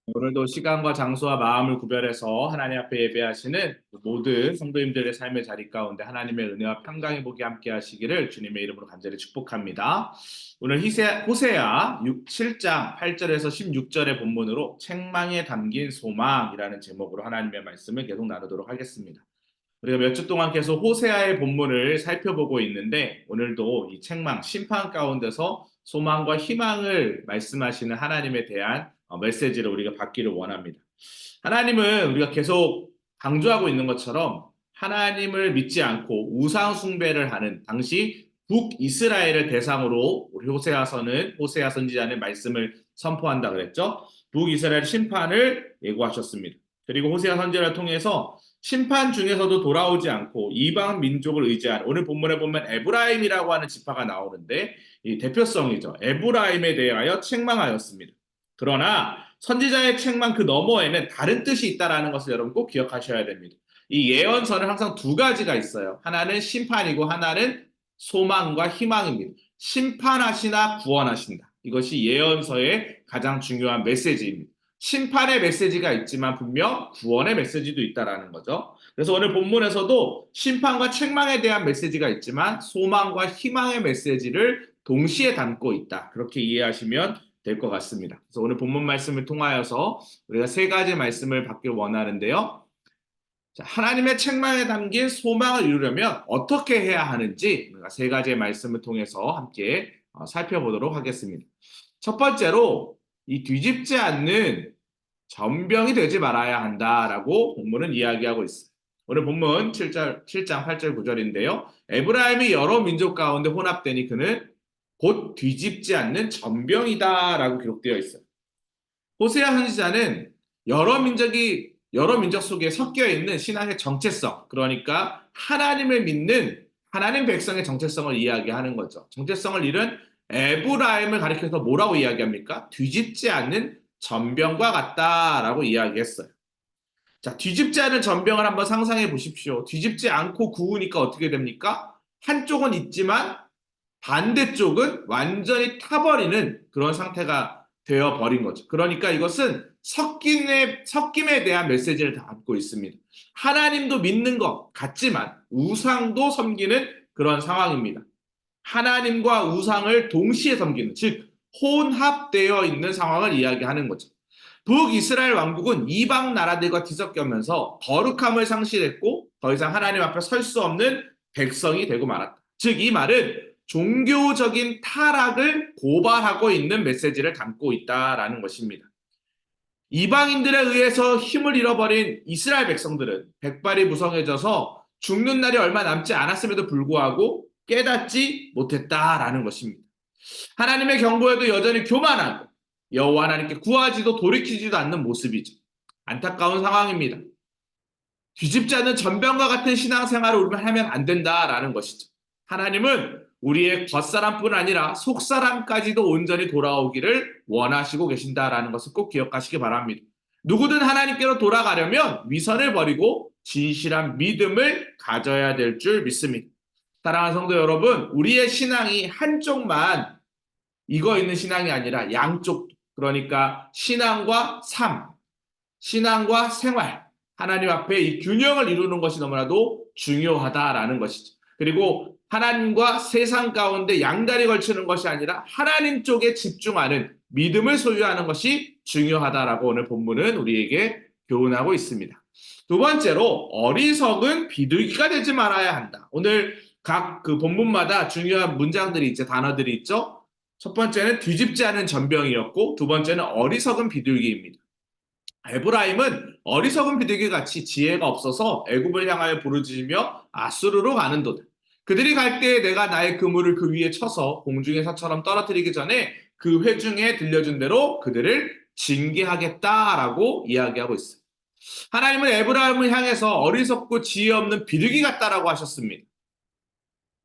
오늘도 시간과 장소와 마음을 구별해서 하나님 앞에 예배하시는 모든 성도님들의 삶의 자리 가운데 하나님의 은혜와 평강의 복이 함께 하시기를 주님의 이름으로 간절히 축복합니다. 오늘 호세아 7장 8절에서 16절의 본문으로 책망에 담긴 소망이라는 제목으로 하나님의 말씀을 계속 나누도록 하겠습니다. 우리가 몇 주 동안 계속 호세아의 본문을 살펴보고 있는데 오늘도 이 책망, 심판 가운데서 소망과 희망을 말씀하시는 하나님에 대한 메시지를 우리가 받기를 원합니다. 하나님은 우리가 계속 강조하고 있는 것처럼 하나님을 믿지 않고 우상 숭배를 하는 당시 북이스라엘을 대상으로 우리 호세아 선지자는 말씀을 선포한다 그랬죠. 북이스라엘 심판을 예고하셨습니다. 그리고 호세아 선지자를 통해서 심판 중에서도 돌아오지 않고 이방 민족을 의지한 오늘 본문에 보면 에브라임이라고 하는 지파가 나오는데 이 대표성이죠. 에브라임에 대하여 책망하였습니다. 그러나 선지자의 책망 그 너머에는 다른 뜻이 있다는 것을 여러분 꼭 기억하셔야 됩니다. 이 예언서는 항상 두 가지가 있어요. 하나는 심판이고 하나는 소망과 희망입니다. 심판하시나 구원하신다. 이것이 예언서의 가장 중요한 메시지입니다. 심판의 메시지가 있지만 분명 구원의 메시지도 있다라는 거죠. 그래서 오늘 본문에서도 심판과 책망에 대한 메시지가 있지만 소망과 희망의 메시지를 동시에 담고 있다. 그렇게 이해하시면 될 것 같습니다. 그래서 오늘 본문 말씀을 통하여서 우리가 세 가지 말씀을 받길 원하는데요. 자, 하나님의 책망에 담긴 소망을 이루려면 어떻게 해야 하는지 우리가 세 가지의 말씀을 통해서 함께 살펴보도록 하겠습니다. 첫 번째로 이 뒤집지 않는 전병이 되지 말아야 한다라고 본문은 이야기하고 있어요. 오늘 본문 7장 8절 9절인데요. 에브라임이 여러 민족 가운데 혼합되니 그는 곧 뒤집지 않는 전병이다라고 기록되어 있어요. 호세아 선지자는 여러 민족 속에 섞여 있는 신앙의 정체성, 그러니까 하나님을 믿는 하나님 백성의 정체성을 이야기하는 거죠. 정체성을 잃은 에브라임을 가리켜서 뭐라고 이야기합니까? 뒤집지 않는 전병과 같다라고 이야기했어요. 자, 뒤집지 않은 전병을 한번 상상해 보십시오. 뒤집지 않고 구우니까 어떻게 됩니까? 한쪽은 있지만 반대쪽은 완전히 타버리는 그런 상태가 되어버린 거죠. 그러니까 이것은 섞임에 대한 메시지를 담고 있습니다. 하나님도 믿는 것 같지만 우상도 섬기는 그런 상황입니다. 하나님과 우상을 동시에 섬기는, 즉 혼합되어 있는 상황을 이야기하는 거죠. 북이스라엘 왕국은 이방 나라들과 뒤섞이면서 거룩함을 상실했고 더 이상 하나님 앞에 설 수 없는 백성이 되고 말았다. 즉 이 말은 종교적인 타락을 고발하고 있는 메시지를 담고 있다라는 것입니다. 이방인들에 의해서 힘을 잃어버린 이스라엘 백성들은 백발이 무성해져서 죽는 날이 얼마 남지 않았음에도 불구하고 깨닫지 못했다라는 것입니다. 하나님의 경보에도 여전히 교만하고 여호와 하나님께 구하지도 돌이키지도 않는 모습이죠. 안타까운 상황입니다. 뒤집지 않는 전병과 같은 신앙생활을 우리만 하면 안 된다라는 것이죠. 하나님은 우리의 겉사람뿐 아니라 속사람까지도 온전히 돌아오기를 원하시고 계신다라는 것을 꼭 기억하시기 바랍니다. 누구든 하나님께로 돌아가려면 위선을 버리고 진실한 믿음을 가져야 될 줄 믿습니다. 사랑하는 성도 여러분, 우리의 신앙이 한쪽만 익어 있는 신앙이 아니라 양쪽, 그러니까 신앙과 삶, 신앙과 생활, 하나님 앞에 이 균형을 이루는 것이 너무나도 중요하다라는 것이죠. 그리고 하나님과 세상 가운데 양다리 걸치는 것이 아니라 하나님 쪽에 집중하는 믿음을 소유하는 것이 중요하다라고 오늘 본문은 우리에게 교훈하고 있습니다. 두 번째로 어리석은 비둘기가 되지 말아야 한다. 오늘 각 그 본문마다 중요한 문장들이 있죠. 단어들이 있죠. 첫 번째는 뒤집지 않은 전병이었고 두 번째는 어리석은 비둘기입니다. 에브라임은 어리석은 비둘기 같이 지혜가 없어서 애굽을 향하여 부르짖으며 아수르로 가는도다. 그들이 갈 때에 내가 나의 그물을 그 위에 쳐서 공중의 사처럼 떨어뜨리기 전에 그 회중에 들려준 대로 그들을 징계하겠다라고 이야기하고 있어요. 하나님은 에브라임을 향해서 어리석고 지혜 없는 비둘기 같다라고 하셨습니다.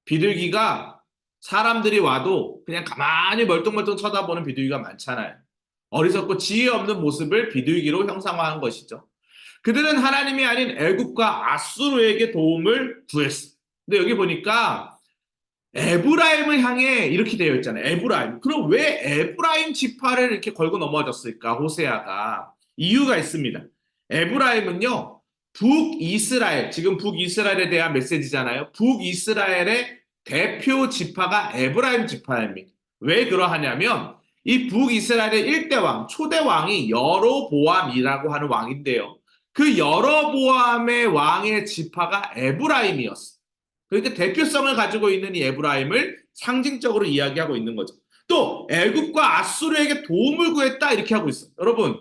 비둘기가 사람들이 와도 그냥 가만히 멀뚱멀뚱 쳐다보는 비둘기가 많잖아요. 어리석고 지혜 없는 모습을 비둘기로 형상화한 것이죠. 그들은 하나님이 아닌 애굽과 아수르에게 도움을 구했어. 근데 여기 보니까 에브라임을 향해 이렇게 되어 있잖아요. 에브라임. 그럼 왜 에브라임 지파를 이렇게 걸고 넘어졌을까? 호세아가. 이유가 있습니다. 에브라임은요, 북이스라엘, 지금 북이스라엘에 대한 메시지잖아요. 북이스라엘의 대표 지파가 에브라임 지파입니다. 왜 그러하냐면 이 북이스라엘의 일대 왕, 초대 왕이 여로보암이라고 하는 왕인데요. 그 여로보암의 왕의 지파가 에브라임이었어요. 그러니까 대표성을 가지고 있는 이 에브라임을 상징적으로 이야기하고 있는 거죠. 또 애굽과 아수르에게 도움을 구했다 이렇게 하고 있어요. 여러분,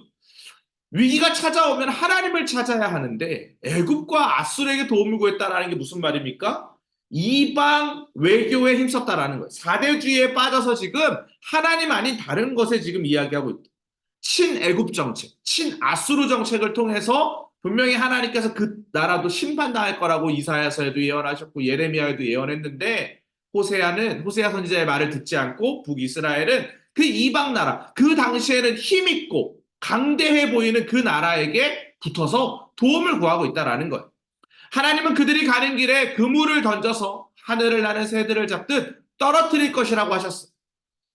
위기가 찾아오면 하나님을 찾아야 하는데 애굽과 아수르에게 도움을 구했다라는 게 무슨 말입니까? 이방 외교에 힘썼다라는 거예요. 사대주의에 빠져서 지금 하나님 아닌 다른 것에 지금 이야기하고 있다. 친애굽 정책, 친아수르 정책을 통해서 분명히 하나님께서 그 나라도 심판당할 거라고 이사야서에도 예언하셨고 예레미야에도 예언했는데 호세아 선지자의 말을 듣지 않고 북이스라엘은 그 이방 나라, 그 당시에는 힘있고 강대해 보이는 그 나라에게 붙어서 도움을 구하고 있다라는 거예요. 하나님은 그들이 가는 길에 그물을 던져서 하늘을 나는 새들을 잡듯 떨어뜨릴 것이라고 하셨어요.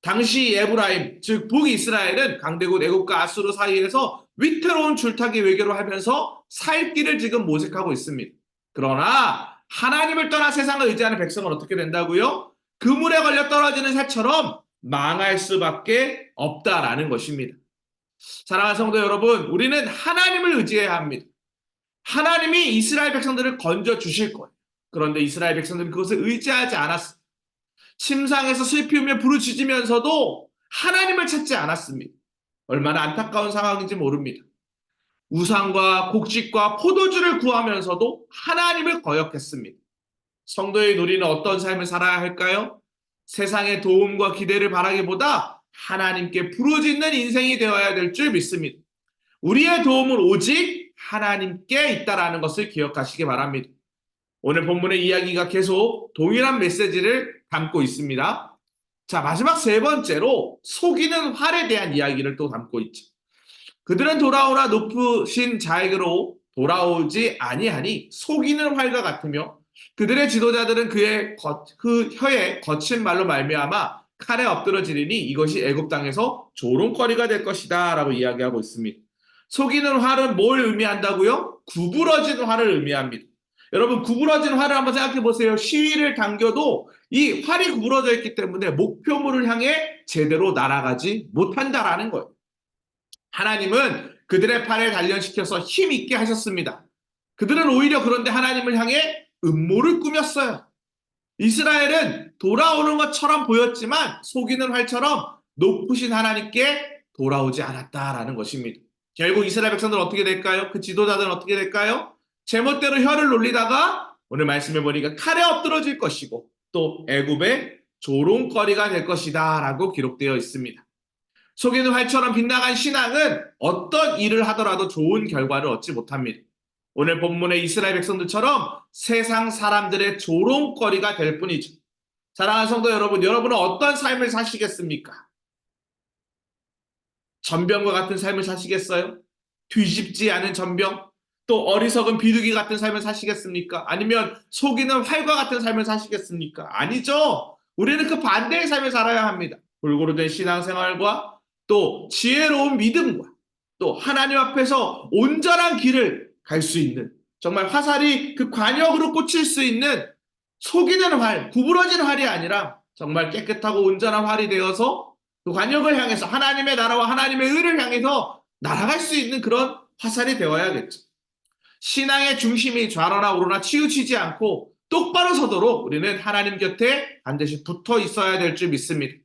당시 에브라임, 즉 북이스라엘은 강대국 애국과 아수르 사이에서 위태로운 줄타기 외교를 하면서 살 길을 지금 모색하고 있습니다. 그러나 하나님을 떠나 세상을 의지하는 백성은 어떻게 된다고요? 그물에 걸려 떨어지는 새처럼 망할 수밖에 없다라는 것입니다. 사랑하는 성도 여러분, 우리는 하나님을 의지해야 합니다. 하나님이 이스라엘 백성들을 건져 주실 거예요. 그런데 이스라엘 백성들은 그것을 의지하지 않았습니다. 침상에서 슬피우며 부르짖으면서도 하나님을 찾지 않았습니다. 얼마나 안타까운 상황인지 모릅니다. 우상과 곡식과 포도주를 구하면서도 하나님을 거역했습니다. 성도의 우리는 어떤 삶을 살아야 할까요? 세상의 도움과 기대를 바라기보다 하나님께 부르짖는 인생이 되어야 될 줄 믿습니다. 우리의 도움은 오직 하나님께 있다라는 것을 기억하시기 바랍니다. 오늘 본문의 이야기가 계속 동일한 메시지를 담고 있습니다. 자, 마지막 세 번째로 속이는 활에 대한 이야기를 또 담고 있죠. 그들은 돌아오나 높으신 자에게로 돌아오지 아니하니 속이는 활과 같으며 그들의 지도자들은 그 혀에 거친 말로 말미암아 칼에 엎드러지리니 이것이 애굽 땅에서 조롱거리가 될 것이다 라고 이야기하고 있습니다. 속이는 활은 뭘 의미한다고요? 구부러진 활을 의미합니다. 여러분, 구부러진 활을 한번 생각해 보세요. 시위를 당겨도 이 활이 구부러져 있기 때문에 목표물을 향해 제대로 날아가지 못한다라는 거예요. 하나님은 그들의 팔을 단련시켜서 힘있게 하셨습니다. 그들은 오히려 그런데 하나님을 향해 음모를 꾸몄어요. 이스라엘은 돌아오는 것처럼 보였지만 속이는 활처럼 높으신 하나님께 돌아오지 않았다라는 것입니다. 결국 이스라엘 백성들은 어떻게 될까요? 그 지도자들은 어떻게 될까요? 제멋대로 혀를 놀리다가 오늘 말씀해 보니까 칼에 엎드러질 것이고 또 애굽의 조롱거리가 될 것이다 라고 기록되어 있습니다. 속이는 활처럼 빗나간 신앙은 어떤 일을 하더라도 좋은 결과를 얻지 못합니다. 오늘 본문의 이스라엘 백성들처럼 세상 사람들의 조롱거리가 될 뿐이죠. 사랑하는 성도 여러분, 여러분은 어떤 삶을 사시겠습니까? 전병과 같은 삶을 사시겠어요? 뒤집지 않은 전병? 또 어리석은 비둘기 같은 삶을 사시겠습니까? 아니면 속이는 활과 같은 삶을 사시겠습니까? 아니죠. 우리는 그 반대의 삶을 살아야 합니다. 골고루 된 신앙생활과 또 지혜로운 믿음과 또 하나님 앞에서 온전한 길을 갈 수 있는 정말 화살이 그 관역으로 꽂힐 수 있는 속이는 활, 구부러진 활이 아니라 정말 깨끗하고 온전한 활이 되어서 그 관역을 향해서 하나님의 나라와 하나님의 의를 향해서 날아갈 수 있는 그런 화살이 되어야겠죠. 신앙의 중심이 좌로나 우로나 치우치지 않고 똑바로 서도록 우리는 하나님 곁에 반드시 붙어 있어야 될 줄 믿습니다.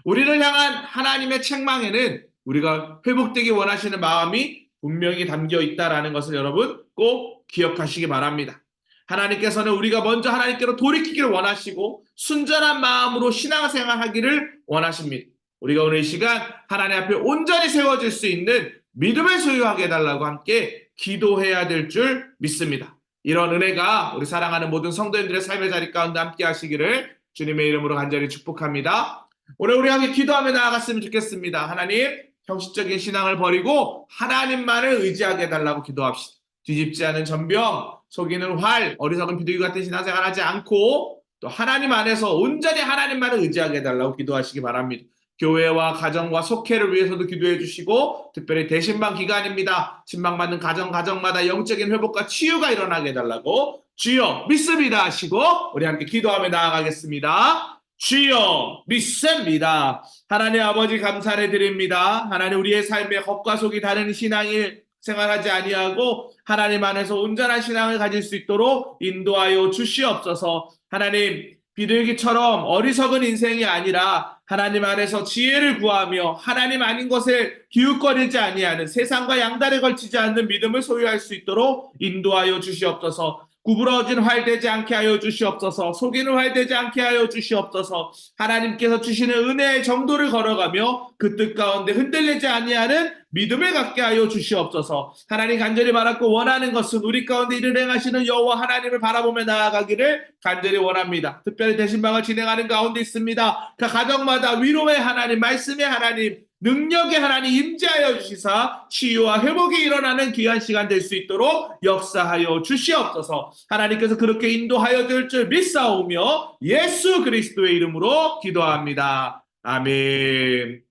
우리를 향한 하나님의 책망에는 우리가 회복되기 원하시는 마음이 분명히 담겨 있다는 것을 여러분 꼭 기억하시기 바랍니다. 하나님께서는 우리가 먼저 하나님께로 돌이키기를 원하시고 순전한 마음으로 신앙생활하기를 원하십니다. 우리가 오늘 이 시간 하나님 앞에 온전히 세워질 수 있는 믿음을 소유하게 해달라고 함께 기도해야 될 줄 믿습니다. 이런 은혜가 우리 사랑하는 모든 성도님들의 삶의 자리 가운데 함께 하시기를 주님의 이름으로 간절히 축복합니다. 오늘 우리 함께 기도하며 나아갔으면 좋겠습니다. 하나님, 형식적인 신앙을 버리고 하나님만을 의지하게 해달라고 기도합시다. 뒤집지 않은 전병, 속이는 활, 어리석은 비둘기 같은 신앙생활 하지 않고 또 하나님 안에서 온전히 하나님만을 의지하게 해달라고 기도하시기 바랍니다. 교회와 가정과 속회를 위해서도 기도해 주시고 특별히 대신방 기간입니다. 신방받는 가정마다 영적인 회복과 치유가 일어나게 해달라고 주여 믿습니다 하시고 우리 함께 기도하며 나아가겠습니다. 주여 믿습니다. 하나님 아버지 감사를 드립니다. 하나님 우리의 삶에 겉과 속이 다른 신앙을 생활하지 아니하고 하나님 안에서 온전한 신앙을 가질 수 있도록 인도하여 주시옵소서. 하나님 비둘기처럼 어리석은 인생이 아니라 하나님 안에서 지혜를 구하며 하나님 아닌 것을 기웃거리지 아니하는 세상과 양다리 걸치지 않는 믿음을 소유할 수 있도록 인도하여 주시옵소서. 구부러진 활 되지 않게 하여 주시옵소서. 속이는 활 되지 않게 하여 주시옵소서. 하나님께서 주시는 은혜의 정도를 걸어가며 그 뜻 가운데 흔들리지 아니하는 믿음을 갖게 하여 주시옵소서. 하나님 간절히 바랐고 원하는 것은 우리 가운데 일을 행하시는 여호와 하나님을 바라보며 나아가기를 간절히 원합니다. 특별히 대신방을 진행하는 가운데 있습니다. 그 가정마다 위로의 하나님, 말씀의 하나님, 능력의 하나님 임재하여 주시사 치유와 회복이 일어나는 귀한 시간 될 수 있도록 역사하여 주시옵소서. 하나님께서 그렇게 인도하여 될 줄 믿사오며 예수 그리스도의 이름으로 기도합니다. 아멘.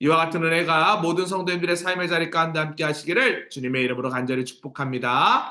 이와 같은 은혜가 모든 성도님들의 삶의 자리 가운데 함께 하시기를 주님의 이름으로 간절히 축복합니다.